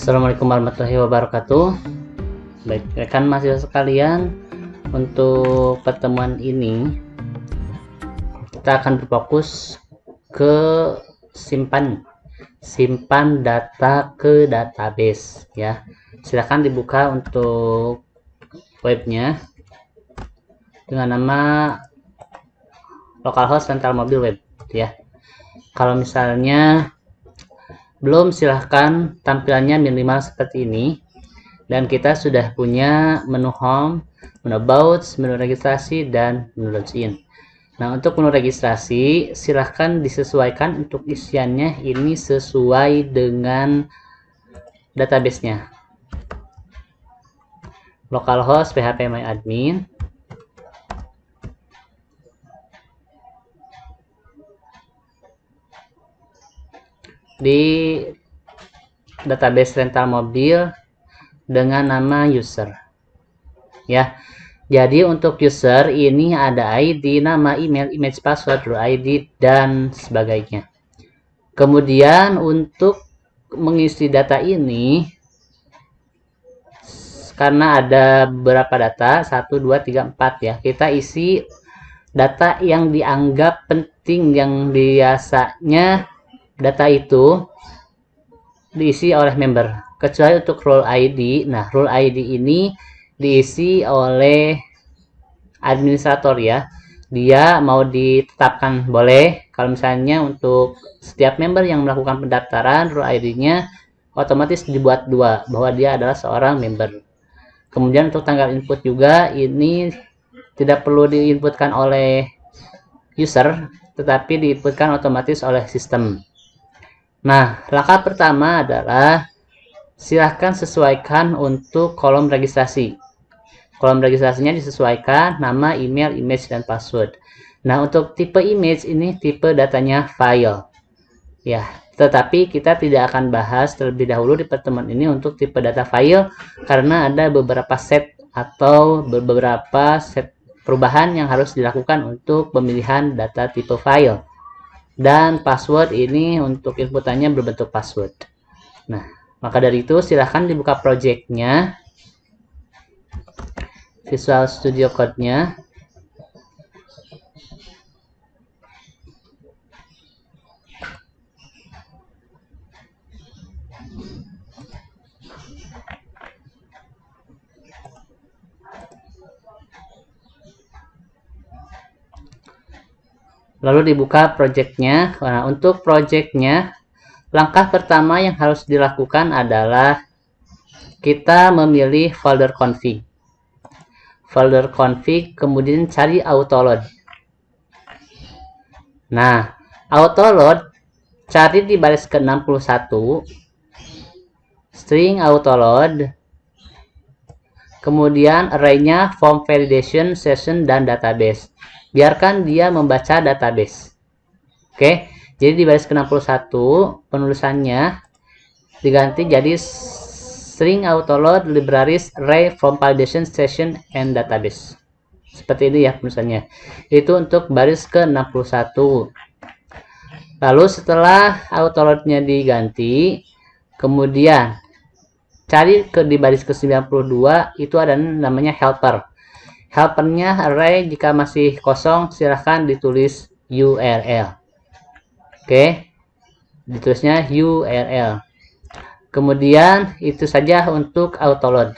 Assalamualaikum warahmatullahi wabarakatuh. Baik, rekan mahasiswa sekalian, untuk pertemuan ini kita akan berfokus ke simpan data ke database ya. Silakan dibuka untuk webnya dengan nama localhost rental mobil web ya. Kalau misalnya belum, silahkan tampilannya minimal seperti ini, dan kita sudah punya menu home, menu about, menu registrasi, dan menu login. Nah, untuk menu registrasi silahkan disesuaikan untuk isiannya ini sesuai dengan database-nya. Localhost phpMyAdmin, di database rental mobil dengan nama user ya. Jadi untuk user ini ada ID, nama, email, image, password, rule ID, dan sebagainya. Kemudian untuk mengisi data ini, karena ada beberapa data 1, 2, 3, 4 ya, kita isi data yang dianggap penting, yang biasanya data itu diisi oleh member, kecuali untuk role ID. Nah, role ID ini diisi oleh administrator ya. Dia mau ditetapkan boleh. Kalau misalnya untuk setiap member yang melakukan pendaftaran, role ID-nya otomatis dibuat 2, bahwa dia adalah seorang member. Kemudian untuk tanggal input juga ini tidak perlu diinputkan oleh user, tetapi diinputkan otomatis oleh sistem. Nah, langkah pertama adalah silahkan sesuaikan untuk kolom registrasi. Kolom registrasinya disesuaikan nama, email, image, dan password. Nah, untuk tipe image ini tipe datanya file. Ya, tetapi kita tidak akan bahas terlebih dahulu di pertemuan ini untuk tipe data file, karena ada beberapa set atau beberapa set perubahan yang harus dilakukan untuk pemilihan data tipe file. Dan password ini untuk inputannya berbentuk password. Nah, maka dari itu silahkan dibuka projectnya, Visual Studio Code-nya. Lalu dibuka projectnya. Nah, untuk projectnya, langkah pertama yang harus dilakukan adalah kita memilih folder config. Folder config, kemudian cari autoload. Nah, autoload cari di baris ke-61, string autoload, kemudian array-nya form validation, session, dan database. Biarkan dia membaca database. Oke, jadi di baris ke-61 penulisannya diganti jadi string autoload libraries array from validation session and database. Seperti ini ya penulisannya. Itu untuk baris ke-61. Lalu setelah autoloadnya diganti, kemudian cari di baris ke-92, itu ada namanya helper. Helpernya array, jika masih kosong silahkan ditulis URL. Oke, ditulisnya URL. Kemudian itu saja untuk autoload.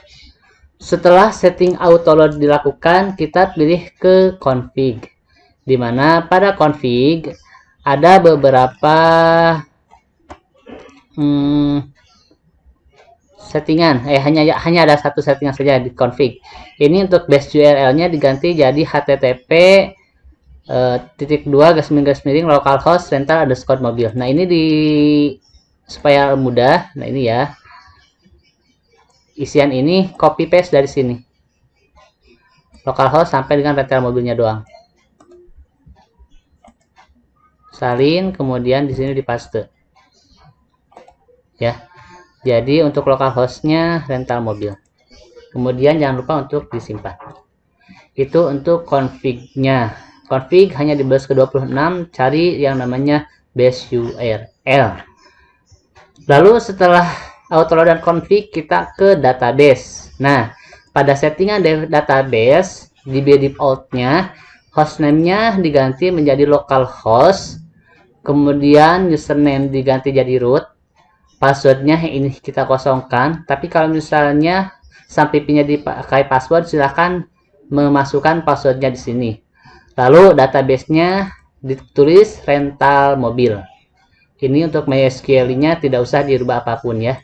Setelah setting autoload dilakukan, kita pilih ke config, dimana pada config ada beberapa settingan. Hanya ada satu settingan saja di config. Ini untuk base URL-nya diganti jadi http://2 localhost rental_mobil. Nah, ini supaya mudah. Nah, ini ya. Isian ini copy paste dari sini. Localhost sampai dengan rental mobilnya doang. Salin, kemudian di sini dipaste. Ya. Jadi untuk localhost-nya rental mobil. Kemudian jangan lupa untuk disimpan. Itu untuk config-nya. Config hanya di baris ke-26, cari yang namanya base URL. Lalu setelah autoload dan config, kita ke database. Nah, pada settingan database di default-nya hostname-nya diganti menjadi localhost, kemudian username diganti jadi root, passwordnya ini kita kosongkan. Tapi kalau misalnya sampai pinnya dipakai password, silahkan memasukkan passwordnya di sini. Lalu database-nya ditulis rental mobil. Ini untuk MySQL-nya tidak usah dirubah apapun ya.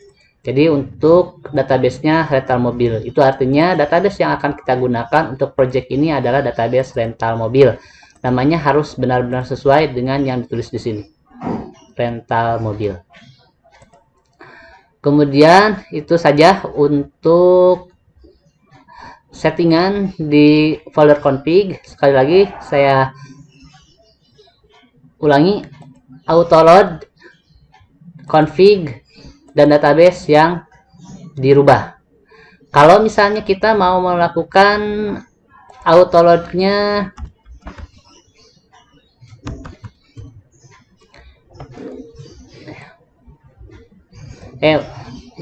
Jadi untuk database-nya rental mobil, itu artinya database yang akan kita gunakan untuk project ini adalah database rental mobil. Namanya harus benar-benar sesuai dengan yang ditulis di sini, rental mobil. Kemudian itu saja untuk settingan di folder config. Sekali lagi saya ulangi, autoload, config, dan database yang dirubah. Kalau misalnya kita mau melakukan autoload-nya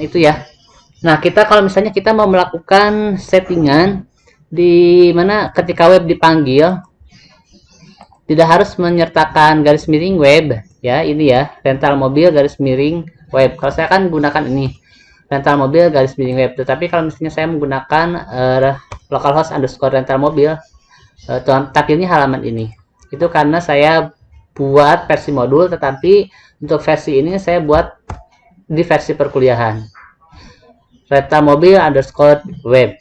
itu ya. Nah, kita kalau misalnya kita mau melakukan settingan di mana ketika web dipanggil tidak harus menyertakan garis miring web ya, ini ya, rental mobil garis miring web. Kalau saya kan gunakan ini, rental mobil garis miring web. Tetapi kalau misalnya saya menggunakan localhost underscore rental mobil, takdirnya halaman ini. Itu karena saya buat versi modul, tetapi untuk versi ini saya buat di versi perkuliahan, rental mobil underscore web.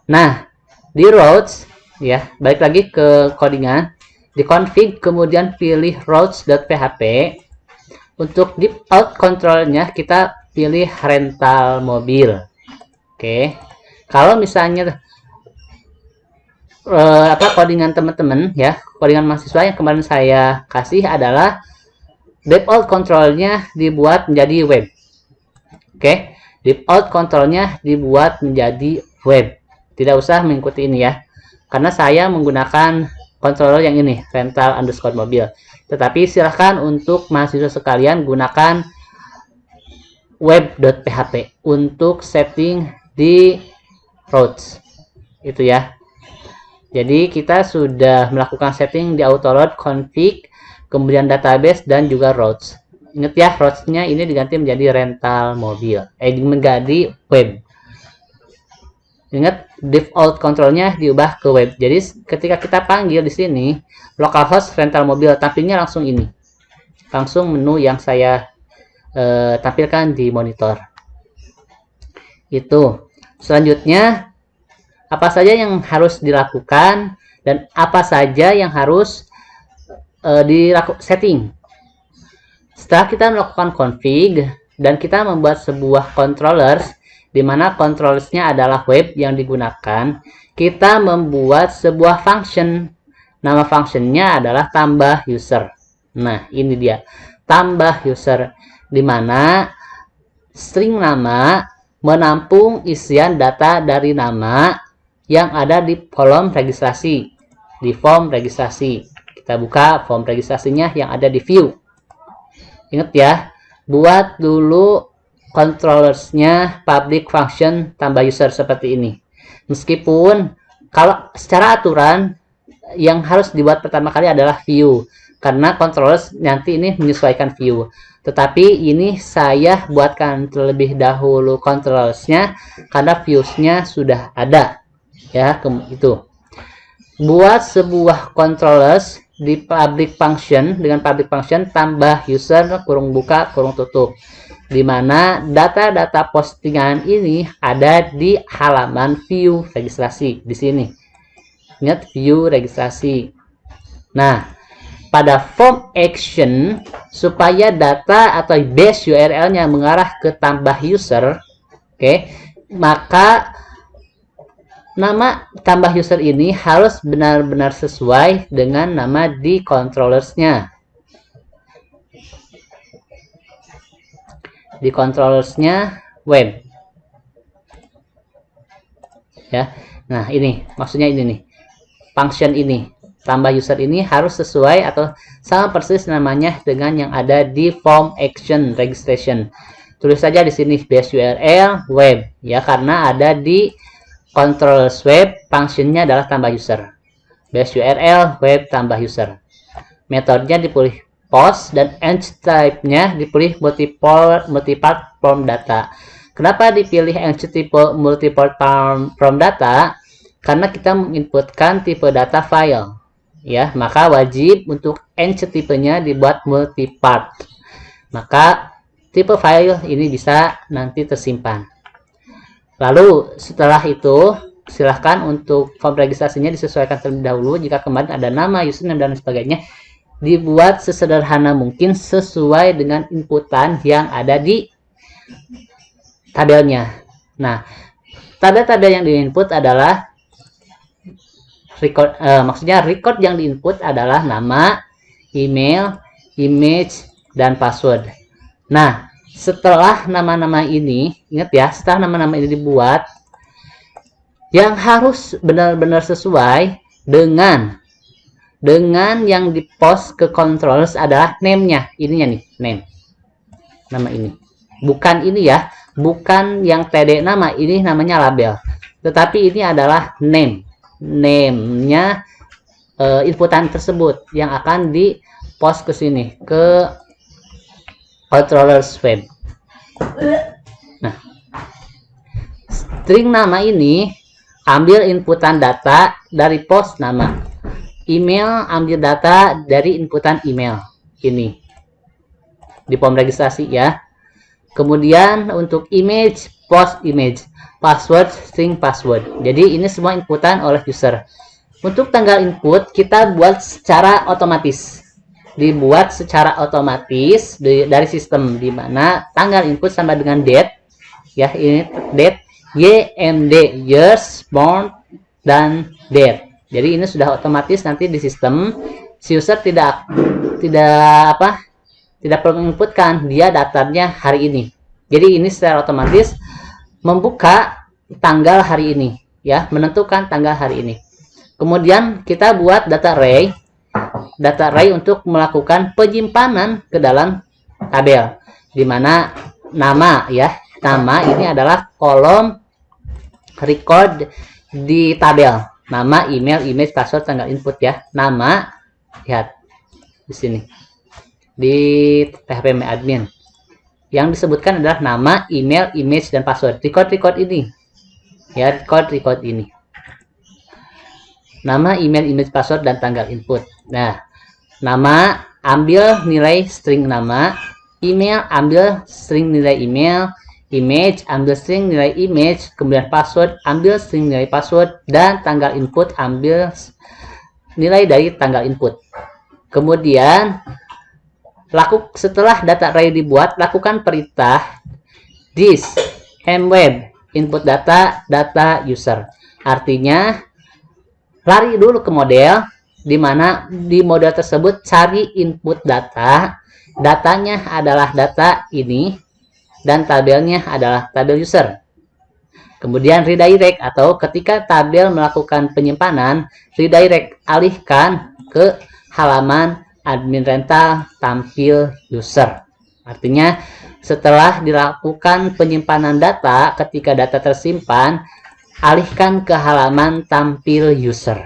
Nah, di routes ya, balik lagi ke codingan, di config kemudian pilih routes.php. Untuk default controlnya kita pilih rental mobil. Oke. Kalau misalnya codingan teman-teman ya, codingan mahasiswa yang kemarin saya kasih adalah default controlnya dibuat menjadi web. Oke, default controlnya dibuat menjadi web. Tidak usah mengikuti ini ya, karena saya menggunakan controller yang ini, rental underscore mobil. Tetapi silahkan untuk mahasiswa sekalian gunakan web.php untuk setting di routes. Itu ya. Jadi kita sudah melakukan setting di autoload, config, kemudian database, dan juga routes. Ingat ya, routes-nya ini diganti menjadi rental mobil. Menjadi web. Ingat, default controlnya diubah ke web. Jadi ketika kita panggil di sini localhost rental mobil, tampilnya langsung ini. Langsung menu yang saya tampilkan di monitor. Itu. Selanjutnya, apa saja yang harus dilakukan dan apa saja yang harus dilakukan setting. Setelah kita melakukan config dan kita membuat sebuah controllers, di mana controllersnya adalah web yang digunakan, kita membuat sebuah function. Nama functionnya adalah tambah user. Nah, ini dia, tambah user, di mana string nama menampung isian data dari nama yang ada di kolom registrasi, di form registrasi. Kita buka form registrasinya yang ada di view. Ingat ya, buat dulu controllersnya public function tambah user seperti ini. Meskipun kalau secara aturan yang harus dibuat pertama kali adalah view, karena controllers nanti ini menyesuaikan view. Tetapi ini saya buatkan terlebih dahulu controllersnya karena viewsnya sudah ada. Ya, itu. Buat sebuah controllers di public function dengan public function tambah user kurung buka kurung tutup, di mana data-data postingan ini ada di halaman view registrasi di sini. Ingat, view registrasi. Nah, pada form action supaya data atau base URL-nya mengarah ke tambah user, oke, maka nama tambah user ini harus benar-benar sesuai dengan nama di controllersnya. Di controllersnya web. Ya. Nah, ini maksudnya ini nih. Function ini, tambah user ini harus sesuai atau sama persis namanya dengan yang ada di form action registration. tulis saja di sini base URL web ya, karena ada di control web functionnya adalah tambah user. Base URL web tambah user. Metodenya dipilih post dan entry type-nya dipilih multipart from data. Kenapa dipilih entry type multipart from data? Karena kita menginputkan tipe data file ya, maka wajib untuk entry tipenya dibuat multipart. Maka tipe file ini bisa nanti tersimpan. Lalu setelah itu silahkan untuk form registrasinya disesuaikan terlebih dahulu. Jika kemarin ada nama, username dan sebagainya, dibuat sesederhana mungkin sesuai dengan inputan yang ada di tabelnya. Nah, tabel-tabel yang diinput adalah record, maksudnya record yang diinput adalah nama, email, image, dan password. Nah, setelah nama-nama ini, ingat ya, setelah nama-nama ini dibuat, yang harus benar-benar sesuai dengan yang dipost ke controllers adalah name-nya, ininya nih, name, nama ini. Bukan ini ya, bukan yang td nama, ini namanya label. Tetapi ini adalah name-nya inputan tersebut yang akan di post ke sini ke controllers web. Nah, string nama ini ambil inputan data dari post nama. Email ambil data dari inputan email ini di form registrasi ya. Kemudian untuk image, post image, password, string password. Jadi ini semua inputan oleh user. Untuk tanggal input kita buat secara otomatis. Dibuat secara otomatis dari sistem, di mana tanggal input sama dengan date ya, ini date, YMD, years, month, dan date. Jadi ini sudah otomatis nanti di sistem, si user tidak perlu menginputkan, dia daftarnya hari ini. Jadi ini secara otomatis membuka tanggal hari ini ya, menentukan tanggal hari ini. Kemudian kita buat data array untuk melakukan penyimpanan ke dalam tabel, di mana nama ya, nama ini adalah kolom record di tabel. Nama, email, image, password, tanggal input ya. Nama, lihat di sini di PHP admin. Yang disebutkan adalah nama, email, image, dan password. Record ini ya, record ini. Nama, email, image, password, dan tanggal input. Nah, nama ambil nilai string nama, email ambil string nilai email, image ambil string nilai image, kemudian password ambil string nilai password, dan tanggal input ambil nilai dari tanggal input. Kemudian setelah data array dibuat, lakukan perintah this mweb input data user. Artinya lari dulu ke model, di mana di model tersebut cari input datanya adalah data ini, dan tabelnya adalah tabel user. Kemudian redirect, atau ketika tabel melakukan penyimpanan, redirect, alihkan ke halaman admin rental tampil user. Artinya setelah dilakukan penyimpanan data, ketika data tersimpan, alihkan ke halaman tampil user.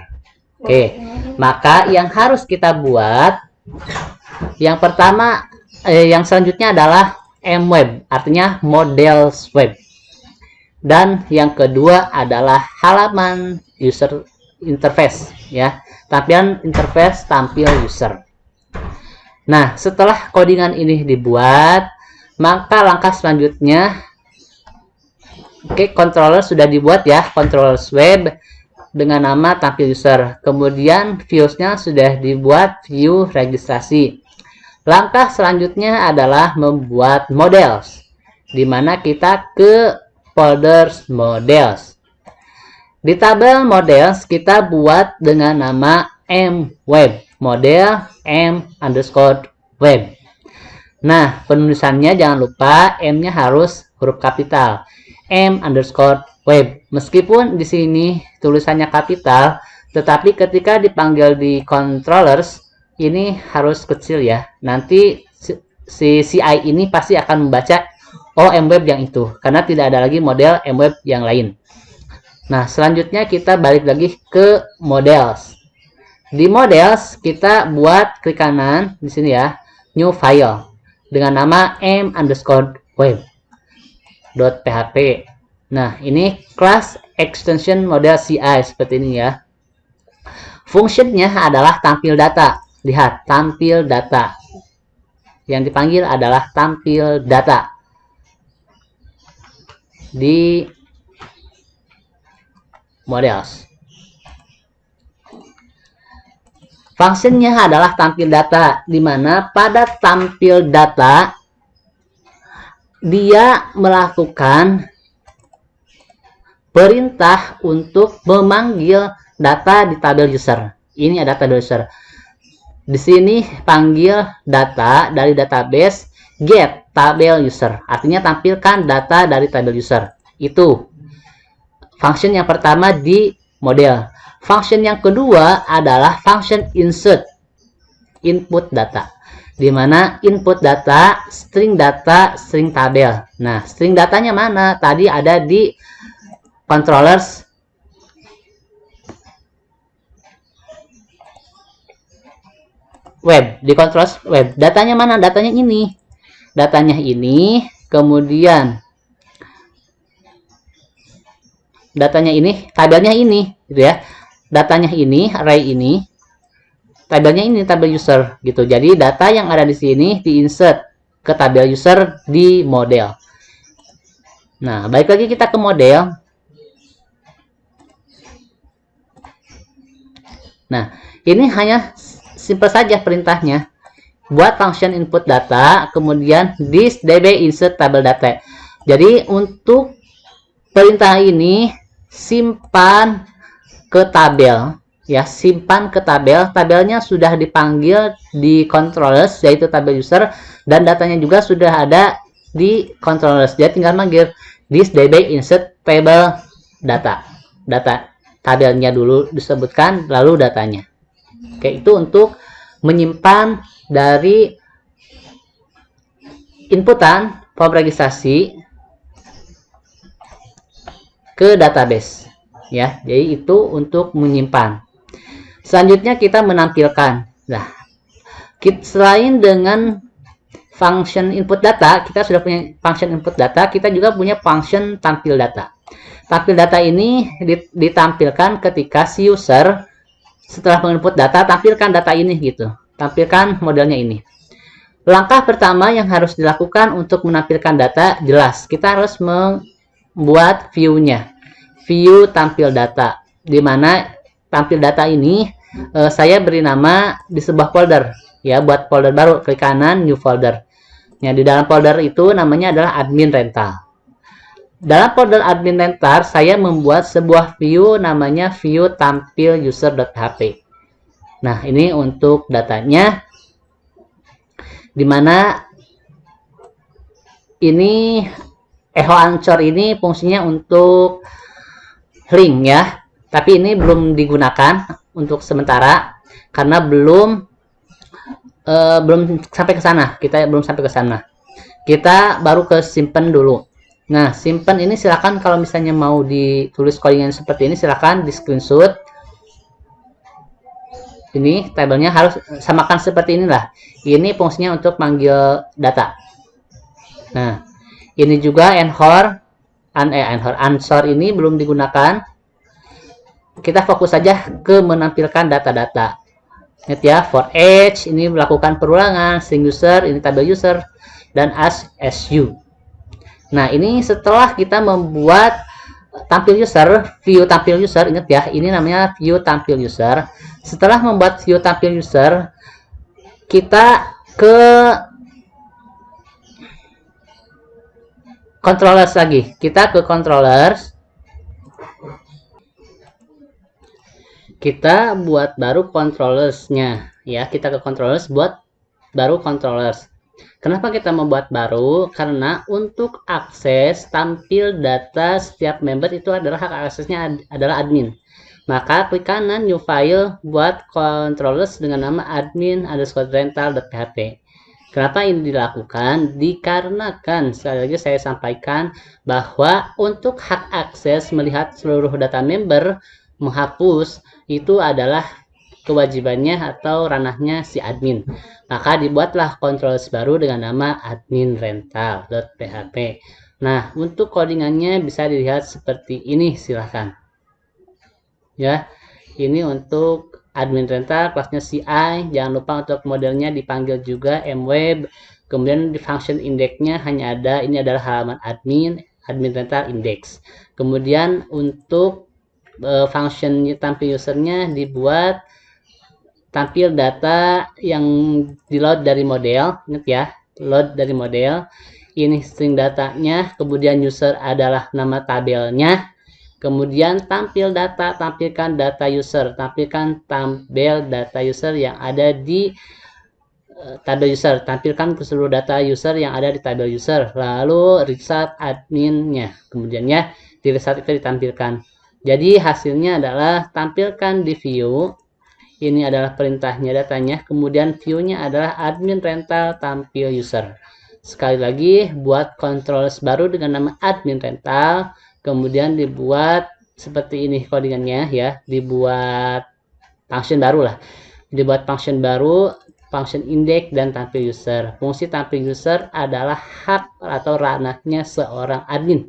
Oke, maka yang harus kita buat, yang pertama, yang selanjutnya adalah mweb, artinya models web. Dan yang kedua adalah halaman user interface ya, tampilan interface tampil user. Nah, setelah codingan ini dibuat, maka langkah selanjutnya, controller sudah dibuat ya, controllers web dengan nama tampil user. Kemudian viewsnya sudah dibuat, view registrasi. Langkah selanjutnya adalah membuat models, di mana kita ke folders models. Di tabel models kita buat dengan nama mweb, model m_web. Nah, penulisannya jangan lupa M-nya harus huruf kapital, m_web. Meskipun di sini tulisannya kapital, tetapi ketika dipanggil di controllers ini harus kecil ya. Nanti si CI ini pasti akan membaca mweb yang itu, karena tidak ada lagi model mweb yang lain. Nah, selanjutnya kita balik lagi ke models. Di models kita buat klik kanan di sini ya, new file dengan nama m_web.php. Nah, ini class extension model CI seperti ini ya. Fungsinya adalah tampil data. Lihat, tampil data. Yang dipanggil adalah tampil data. Di models. Fungsinya adalah tampil data, di mana pada tampil data dia melakukan perintah untuk memanggil data di tabel user. Ini ada tabel user. Di sini panggil data dari database get tabel user. Artinya tampilkan data dari tabel user. Itu function yang pertama di model. Function yang kedua adalah function insert input data, di mana input data, string tabel. Nah, string datanya mana? Tadi ada di controllers web, di controllers web. Datanya mana? Datanya ini. Datanya ini, kemudian datanya ini, tabelnya ini, gitu ya. Datanya ini, array ini, tabelnya ini tabel user gitu. Jadi data yang ada di sini diinsert ke tabel user di model. Nah, balik lagi kita ke model. Nah, ini hanya simple saja perintahnya. Buat function input data, kemudian this db insert tabel data. Jadi untuk perintah ini simpan ke tabel ya, simpan ke tabel. Tabelnya sudah dipanggil di controllers yaitu tabel user, dan datanya juga sudah ada di controllers. Dia tinggal manggil this db insert table data. Data tabelnya dulu disebutkan, lalu datanya. Oke, itu untuk menyimpan dari inputan form registrasi ke database ya. Jadi itu untuk menyimpan. Selanjutnya kita menampilkan. Nah, selain dengan function input data, kita sudah punya function input data, kita juga punya function tampil data. Tampil data ini ditampilkan ketika si user setelah menginput data, tampilkan data ini gitu. Tampilkan modelnya ini. Langkah pertama yang harus dilakukan untuk menampilkan data, jelas kita harus membuat view-nya. View tampil data, di mana tampil data ini saya beri nama di sebuah folder ya. Buat folder baru, klik kanan new folder ya. Di dalam folder itu namanya adalah admin rental. Dalam folder admin rental saya membuat sebuah view namanya view tampil user.php. Nah, ini untuk datanya, di mana ini echo anchor ini fungsinya untuk link ya, tapi ini belum digunakan untuk sementara karena belum sampai ke sana. Kita belum sampai ke sana. Kita baru ke simpen dulu. Nah, simpen ini silakan kalau misalnya mau ditulis codingan seperti ini, silakan di screenshot. Ini tabelnya harus samakan seperti inilah. Ini fungsinya untuk manggil data. Nah, ini juga answer ini belum digunakan. Kita fokus saja ke menampilkan data-data. Ingat ya, for each ini melakukan perulangan, string user ini tabel user, dan as_su. Nah, ini setelah kita membuat tampil user, view tampil user, ingat ya, ini namanya view tampil user. Setelah membuat view tampil user, kita ke controllers lagi. Kita ke controllers. Kita buat baru controllersnya ya. Kita ke controllers, buat baru controllers. Kenapa kita membuat baru? Karena untuk akses tampil data setiap member itu adalah hak aksesnya adalah admin. Maka klik kanan new file, buat controllers dengan nama admin_rental.php. Kenapa ini dilakukan? Dikarenakan, sekali lagi saya sampaikan bahwa untuk hak akses melihat seluruh data member, menghapus, itu adalah kewajibannya atau ranahnya si admin. Maka dibuatlah controls baru dengan nama admin rental.php. Nah, untuk codingannya bisa dilihat seperti ini, silahkan. Ya, ini untuk admin rental kelasnya CI. Jangan lupa untuk modelnya dipanggil juga mweb. Kemudian di function indexnya hanya ada, ini adalah halaman admin rental index. Kemudian untuk function tampil usernya dibuat tampil data yang di load dari model. Ingat ya, load dari model. Ini string datanya, kemudian user adalah nama tabelnya. Kemudian tampilkan data user, tampilkan tabel data user yang ada di tabel user, tampilkan ke seluruh data user yang ada di tabel user, lalu result adminnya, kemudian ya di result itu ditampilkan. Jadi hasilnya adalah tampilkan di view, ini adalah perintahnya datanya, kemudian view-nya adalah admin rental tampil user. Sekali lagi buat controls baru dengan nama admin rental, kemudian dibuat seperti ini codingannya ya, dibuat function baru lah, dibuat function baru, function index dan tampil user. Fungsi tampil user adalah hak atau ranahnya seorang admin,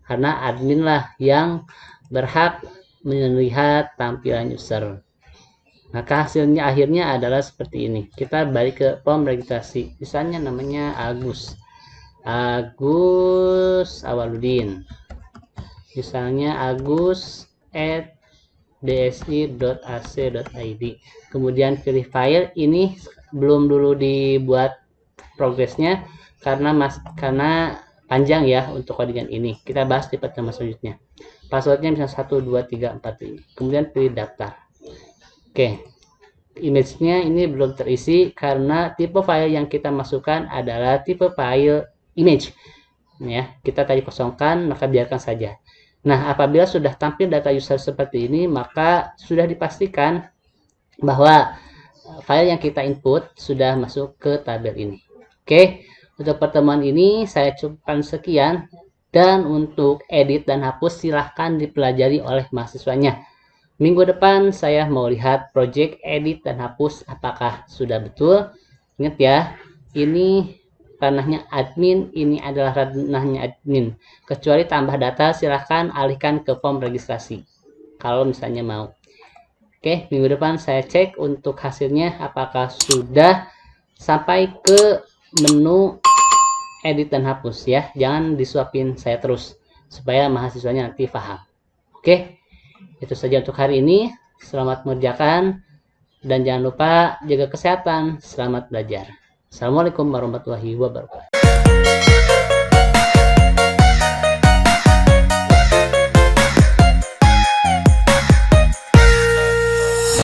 karena admin lah yang berhak melihat tampilan user. Maka hasilnya akhirnya adalah seperti ini. Kita balik ke form registrasi, misalnya namanya Agus Awaludin, misalnya agus@dsi.ac.id. Kemudian pilih file, ini belum dulu dibuat progresnya karena panjang ya untuk codingan ini. Kita bahas di pertemuan selanjutnya. Passwordnya misalnya 1 2 3 4 ini. Kemudian pilih daftar. Oke. Image-nya ini belum terisi karena tipe file yang kita masukkan adalah tipe file image. Ya, kita tadi kosongkan, maka biarkan saja. Nah, apabila sudah tampil data user seperti ini, maka sudah dipastikan bahwa file yang kita input sudah masuk ke tabel ini. Oke, untuk pertemuan ini saya cukupkan sekian, dan untuk edit dan hapus silahkan dipelajari oleh mahasiswanya. Minggu depan saya mau lihat project edit dan hapus apakah sudah betul. Ingat ya, ini ranahnya admin, ini adalah ranahnya admin. Kecuali tambah data, silahkan alihkan ke form registrasi kalau misalnya mau. Oke, minggu depan saya cek untuk hasilnya apakah sudah sampai ke menu edit dan hapus ya. Jangan disuapin saya terus supaya mahasiswanya nanti paham. Oke, itu saja untuk hari ini. Selamat mengerjakan dan jangan lupa jaga kesehatan. Selamat belajar. Assalamualaikum warahmatullahi wabarakatuh.